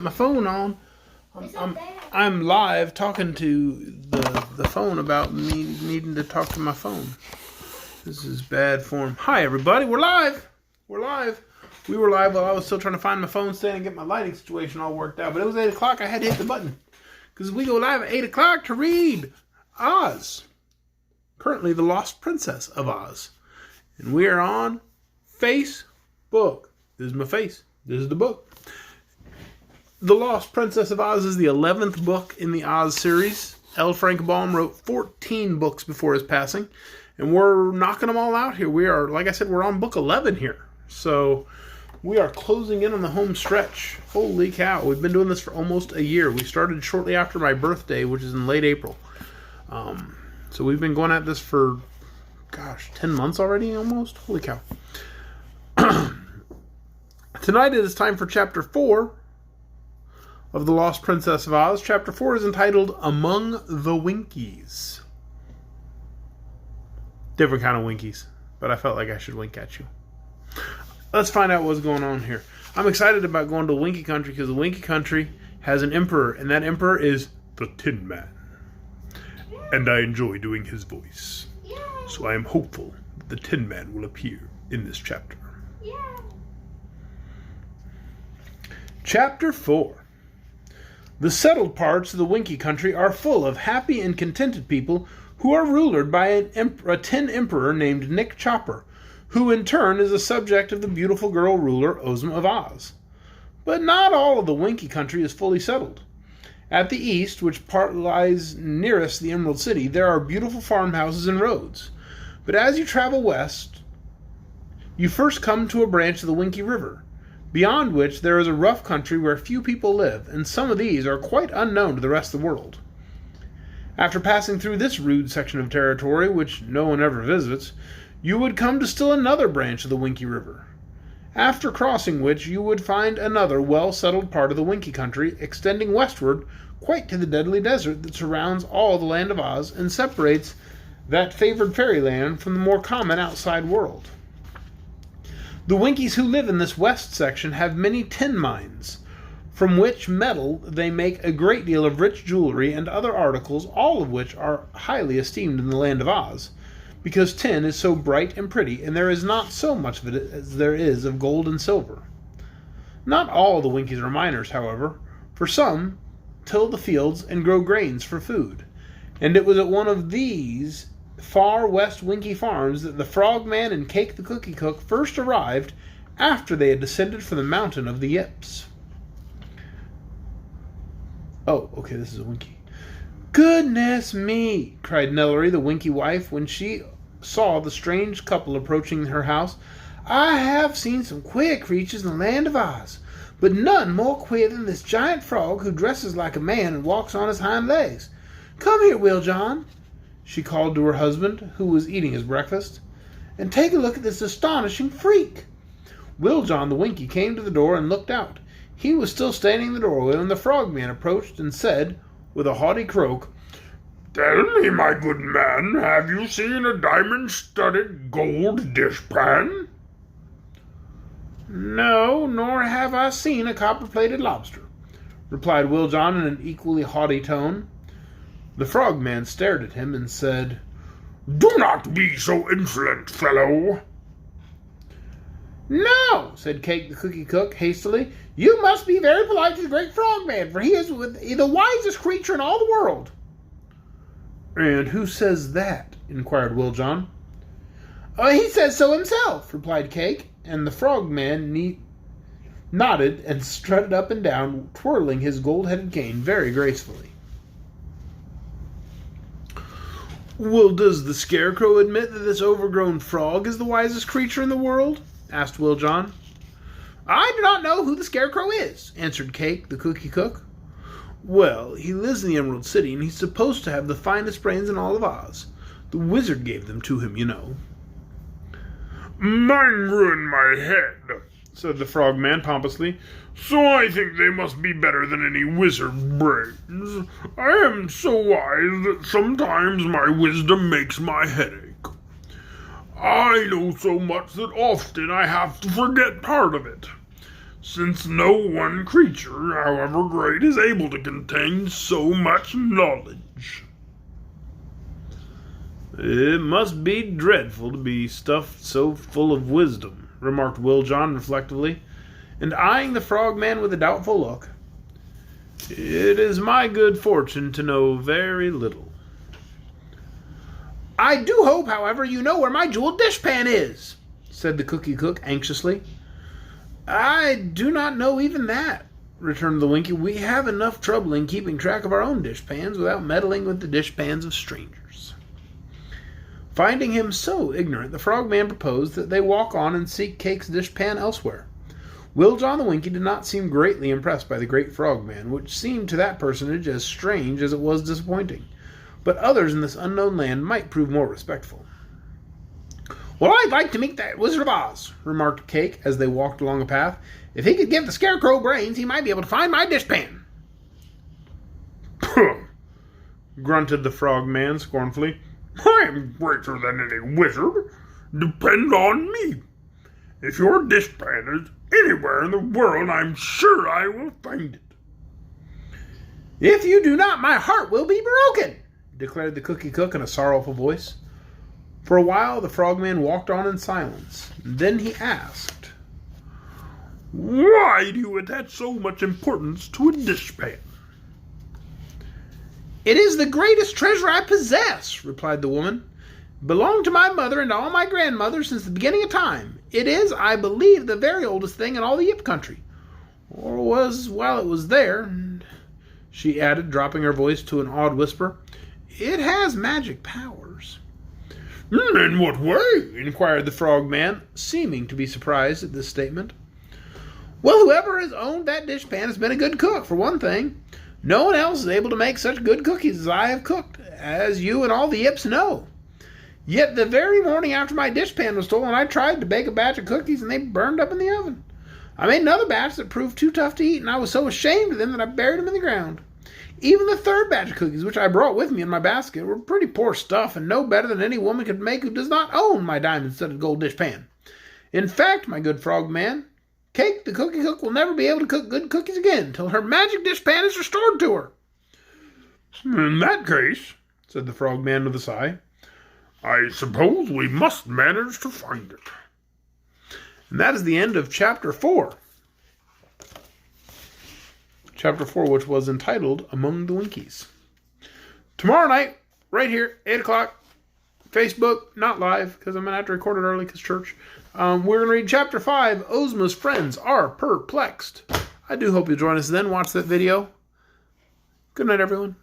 My phone on. I'm live talking to the phone about me needing to talk to my phone. This is bad form. Hi everybody, we're live. We're live. We were live while I was still trying to find my phone stand and get my lighting situation all worked out. But it was 8 o'clock. I had to hit the button because we go live at 8 o'clock to read Oz. Currently, The Lost Princess of Oz, and we are on Facebook. This is my face. This is the book. The Lost Princess of Oz is the 11th book in the Oz series. L. Frank Baum wrote 14 books before his passing, and we're knocking them all out here. We are, like I said, we're on book 11 here. So we are closing in on the home stretch. Holy cow. We've been doing this for almost a year. We started shortly after my birthday, which is in late April. So we've been going at this for, 10 months already almost? Holy cow. Tonight it is time for Chapter 4 of The Lost Princess of Oz. Chapter 4 is entitled Among the Winkies. Different kind of Winkies, but I felt like I should wink at you. Let's find out what's going on here. I'm excited about going to Winky Country because the Winky Country has an emperor, and that emperor is the Tin Man. And I enjoy doing his voice. So I am hopeful that the Tin Man will appear in this chapter. Chapter 4. The settled parts of the Winky Country are full of happy and contented people who are ruled by a tin emperor named Nick Chopper, who in turn is a subject of the beautiful girl ruler Ozma of Oz. But not all of the Winky Country is fully settled. At the east, which part lies nearest the Emerald City, there are beautiful farmhouses and roads. But as you travel west, you first come to a branch of the Winky River, beyond which there is a rough country where few people live, and some of these are quite unknown to the rest of the world. After passing through this rude section of territory, which no one ever visits, you would come to still another branch of the Winky River, after crossing which you would find another well-settled part of the Winky Country extending westward quite to the deadly desert that surrounds all the land of Oz and separates that favored fairyland from the more common outside world. The Winkies who live in this west section have many tin mines, from which metal they make a great deal of rich jewelry and other articles, all of which are highly esteemed in the land of Oz, because tin is so bright and pretty, and there is not so much of it as there is of gold and silver. Not all the Winkies are miners, however, for some till the fields and grow grains for food, and it was at one of these far west Winky farms that the Frogman and Cake the Cookie Cook first arrived after they had descended from the mountain of the Yips. Oh, okay, this is a Winky. "Goodness me!" cried Nellory, the Winky wife, when she saw the strange couple approaching her house. "I have seen some queer creatures in the land of Oz, but none more queer than this giant frog who dresses like a man and walks on his hind legs. Come here, Will John," she called to her husband, who was eating his breakfast, "and take a look at this astonishing freak." Will John the Winky came to the door and looked out. He was still standing in the doorway when the Frogman approached and said, with a haughty croak, "Tell me, my good man, have you seen a diamond-studded gold dishpan?" "No, nor have I seen a copper-plated lobster," replied Will John in an equally haughty tone. The Frogman stared at him and said, "Do not be so insolent, fellow." "No," said Cake the Cookie Cook hastily. "You must be very polite to the great Frogman, for he is the wisest creature in all the world." "And who says that?" inquired Will John. "He says so himself," replied Cake, and the Frogman nodded and strutted up and down, twirling his gold-headed cane very gracefully. "Well, does the Scarecrow admit that this overgrown frog is the wisest creature in the world?" asked Will John. "I do not know who the Scarecrow is," answered Cake the Cookie Cook. "Well, he lives in the Emerald City, and he's supposed to have the finest brains in all of Oz. The wizard gave them to him, you know." "Mine ruined my head," said the Frogman pompously, "so I think they must be better than any wizard brains. I am so wise that sometimes my wisdom makes my head ache. I know so much that often I have to forget part of it. since no one creature, however great, is able to contain so much knowledge. It must be dreadful to be stuffed so full of wisdom, remarked Will John reflectively, and eyeing the frogman with a doubtful look. It is my good fortune to know very little. I do hope, however, you know where my jeweled dishpan is, said the cookie cook anxiously. I do not know even that, returned the Winky. We have enough trouble in keeping track of our own dishpans without meddling with the dishpans of strangers. Finding him so ignorant, the frogman proposed that they walk on and seek Cake's dishpan elsewhere. Will John the Winky did not seem greatly impressed by the great frogman, which seemed to that personage as strange as it was disappointing. But others in this unknown land might prove more respectful. Well, I'd like to meet that Wizard of Oz, remarked Cake as they walked along a path. If he could give the Scarecrow brains, he might be able to find my dishpan. Puh! Grunted the frogman scornfully. I am greater than any wizard. Depend on me. If your dishpan is anywhere in the world, I'm sure I will find it. If you do not, my heart will be broken, declared the cookie cook in a sorrowful voice. For a while the frogman walked on in silence. Then he asked, Why do you attach so much importance to a dishpan? It is the greatest treasure I possess, replied the woman. It belonged to my mother and to all my grandmothers since the beginning of time. It is, I believe, the very oldest thing in all the Yip country. Or was while it was there, she added, dropping her voice to an awed whisper. It has magic powers. In what way? Inquired the frogman, seeming to be surprised at this statement. Well, whoever has owned that dishpan has been a good cook, for one thing. No one else is able to make such good cookies as I have cooked, as you and all the Yips know. Yet the very morning after my dishpan was stolen, I tried to bake a batch of cookies, and they burned up in the oven. I made another batch that proved too tough to eat, and I was so ashamed of them that I buried them in the ground. Even the third batch of cookies, which I brought with me in my basket, were pretty poor stuff, and no better than any woman could make who does not own my diamond-studded gold dishpan. In fact, my good frogman, Cake, the cookie cook, will never be able to cook good cookies again till her magic dishpan is restored to her. In that case, said the frogman with a sigh, I suppose we must manage to find it. And that is the end of Chapter 4. Chapter 4, which was entitled Among the Winkies. Tomorrow night, right here, 8 o'clock, Facebook, not live, because I'm going to have to record it early because church. We're going to read Chapter 5, Ozma's Friends Are Perplexed. I do hope you'll join us then. Watch that video. Good night, everyone.